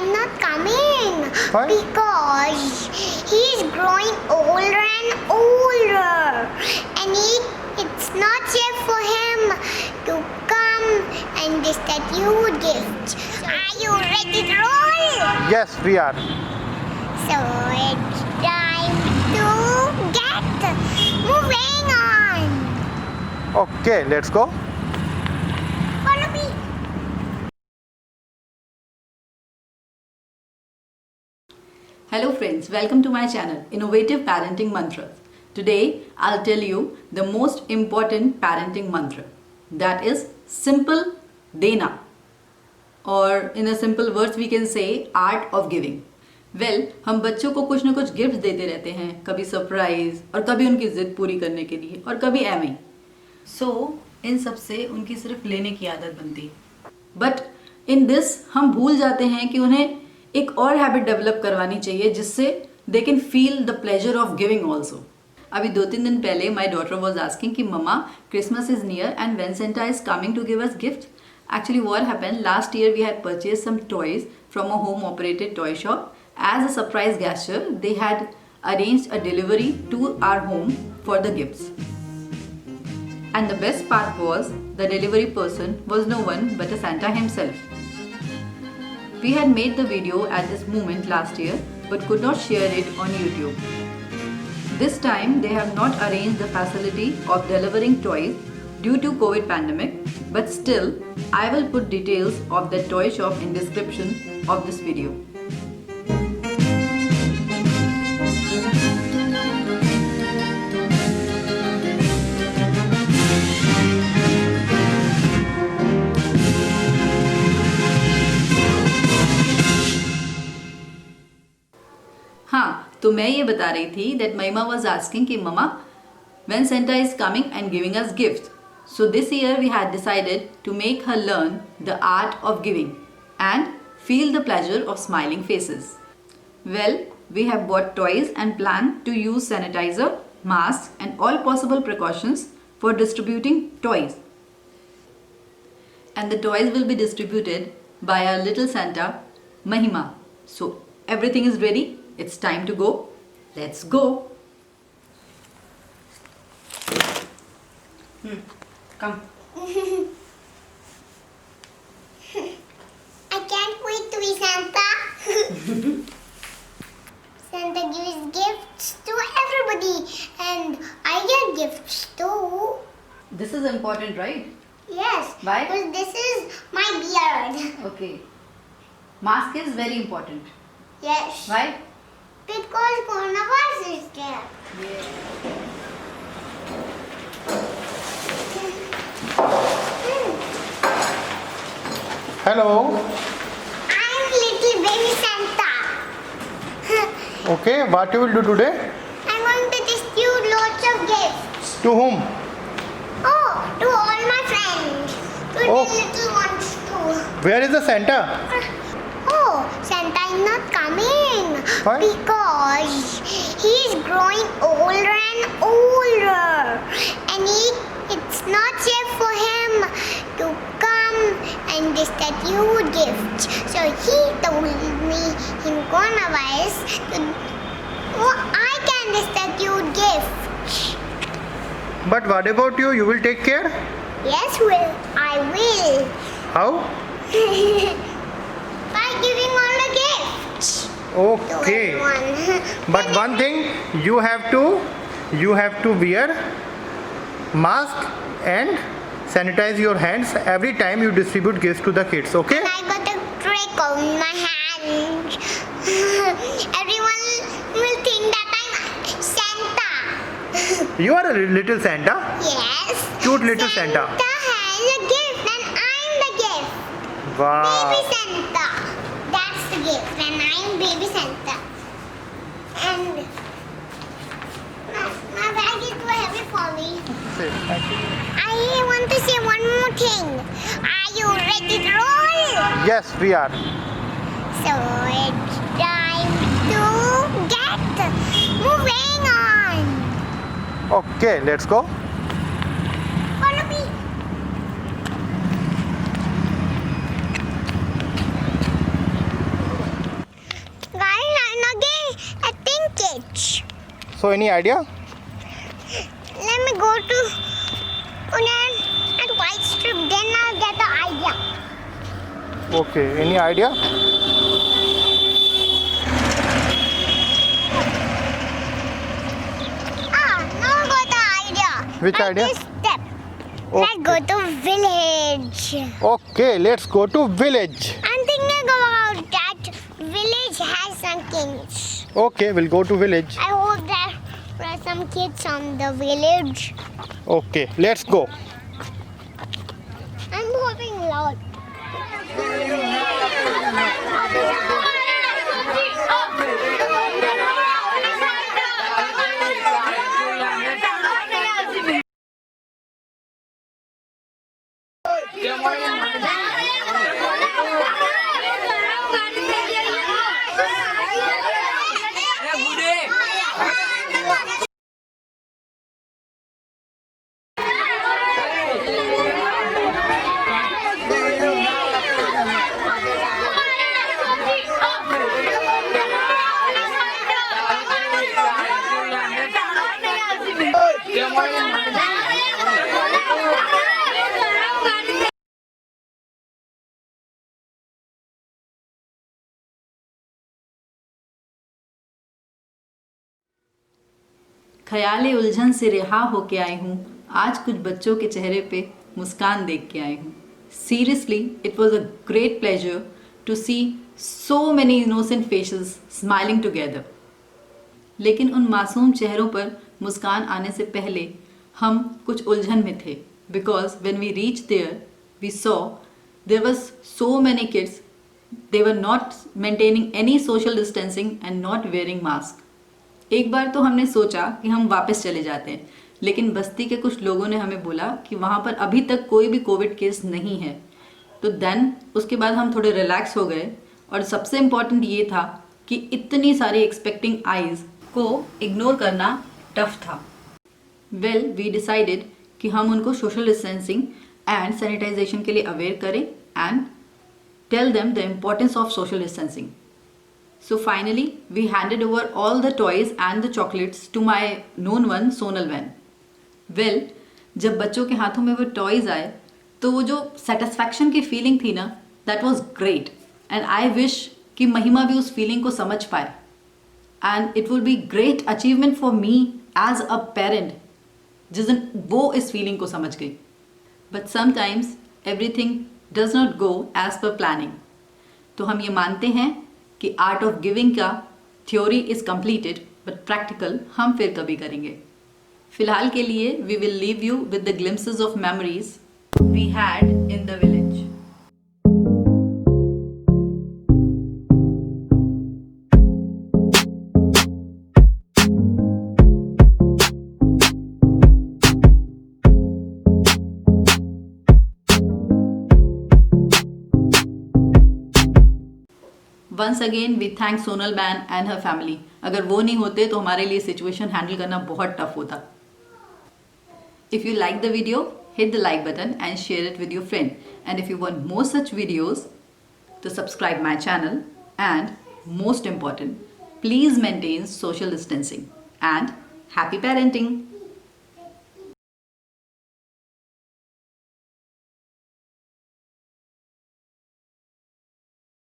is not coming. Why? Because he's growing older and older, and it's not safe for him to come and distribute gifts. Are you ready to roll? Yes, we are. So it's time to get moving on. Okay, let's go. Follow me. Hello friends, welcome to my channel Innovative Parenting Mantras. Today I'll tell you the most important parenting mantra, that is simple dena, or in a simple words we can say art of giving. Well, हम बच्चों को कुछ ना कुछ gift देते रहते हैं, कभी सरप्राइज और कभी उनकी जिद पूरी करने के लिए और कभी एम ही। सो इन सब से उनकी सिर्फ लेने की आदत बनती है। बट इन दिस हम भूल जाते हैं कि उन्हें एक और हैबिट डेवलप करवानी चाहिए जिससे they can feel the pleasure of giving also. अभी 2-3 दिन पहले माई डॉटर वॉज आस्किंग कि mama Christmas is near and when Santa is coming to give us gift. Actually what happened, last year we had purchased some toys from a home operated toy shop. As a surprise gesture, they had arranged a delivery to our home for the gifts. And the best part was, the delivery person was no one but a Santa himself. We had made the video at this moment last year but could not share it on YouTube. This time they have not arranged the facility of delivering toys due to COVID pandemic, but still I will put details of the toy shop in description of this video. हाँ, तो मैं ये बता रही थी that Maima was asking कि mama when Santa is coming and giving us gifts. So this year we had decided to make her learn the art of giving and feel the pleasure of smiling faces. Well, we have bought toys and plan to use sanitizer, masks and all possible precautions for distributing toys. And the toys will be distributed by our little Santa, Mahima. So everything is ready. It's time to go. Let's go. Come. I can't wait to be Santa. Santa gives gifts to everybody, and I get gifts too. This is important, right? Yes. Why? Because this is my beard. Okay. Mask is very important. Yes. Why? Because coronavirus is there. Hello. I'm little baby Santa. Okay, what you will do today? I'm going to distribute lots of gifts. To whom? Oh, to all my friends. To Oh. the little ones too. Where is the Santa? Oh, Santa is not coming. Why? Because he's growing older and older, and it's not safe for him to come and distribute gifts. So he told me in coronavirus I can distribute gifts. But what about you? You will take care? Yes, I will. How? By giving all the gifts to Okay. everyone. But one thing, you have to wear mask and sanitize your hands every time you distribute gifts to the kids, okay? I got a trick on my hand. Everyone will think that I'm Santa. You are a little Santa. Yes. Cute little Santa. Santa has a gift and I'm the gift. Wow. Baby Santa. That's the gift and I'm baby Santa. And my bag is too heavy for me. I want to say one more thing. Are you ready to roll? Yes, we are. So it's time to get moving on. Okay, let's go. Follow me. So any idea? Let me go to Union and White Strip, then I'll get the idea. Okay, any idea? Now I got the idea. Which Like idea? This step. Okay. Let's go to village. Okay, let's go to village. I'm thinking about that village has some kids. Okay, we'll go to village. I hope there are some kids on the village. Okay, let's go. I'm hoping a lot. ख्याले उलझन से रिहा होके आई हूँ, आज कुछ बच्चों के चेहरे पे मुस्कान देख के आई हूँ. Seriously it was a great pleasure to see so many innocent faces smiling together. लेकिन उन मासूम चेहरों पर मुस्कान आने से पहले हम कुछ उलझन में थे, because when we reach there we saw there was so many kids, they were not maintaining any social distancing and not wearing mask. एक बार तो हमने सोचा कि हम वापस चले जाते हैं, लेकिन बस्ती के कुछ लोगों ने हमें बोला कि वहाँ पर अभी तक कोई भी कोविड केस नहीं है. तो देन उसके बाद हम थोड़े रिलैक्स हो गए, और सबसे इम्पॉर्टेंट ये था कि इतनी सारी एक्सपेक्टिंग आइज़ को इग्नोर करना टफ था. वेल वी डिसाइडेड कि हम उनको सोशल डिस्टेंसिंग एंड सैनिटाइजेशन के लिए अवेयर करें and tell them the importance of social distancing. So finally, we handed over all the toys and the chocolates to my known one, Sonal Van. Well, जब बच्चों के हाथों में वो toys आए तो वो जो सेटिस्फैक्शन की फीलिंग थी ना, that was great. And I wish कि महिमा भी उस फीलिंग को समझ पाए. And it will be great achievement for me as a parent जिस दिन वो इस फीलिंग को समझ गई. But sometimes everything does not go as per planning. तो हम ये मानते हैं कि आर्ट ऑफ गिविंग का theory is completed, but practical हम फिर कभी करेंगे. फिलहाल के लिए we will leave you with the glimpses of memories we had in the village. Once again we thank Sonal Mann and her family. अगर वो नहीं होते तो हमारे लिए सिचुएशन हैंडल करना बहुत टफ होता. If you like the video, hit the like button and share it with your friend. And if you want more such videos, to subscribe my channel, and most important, please maintain social distancing and happy parenting.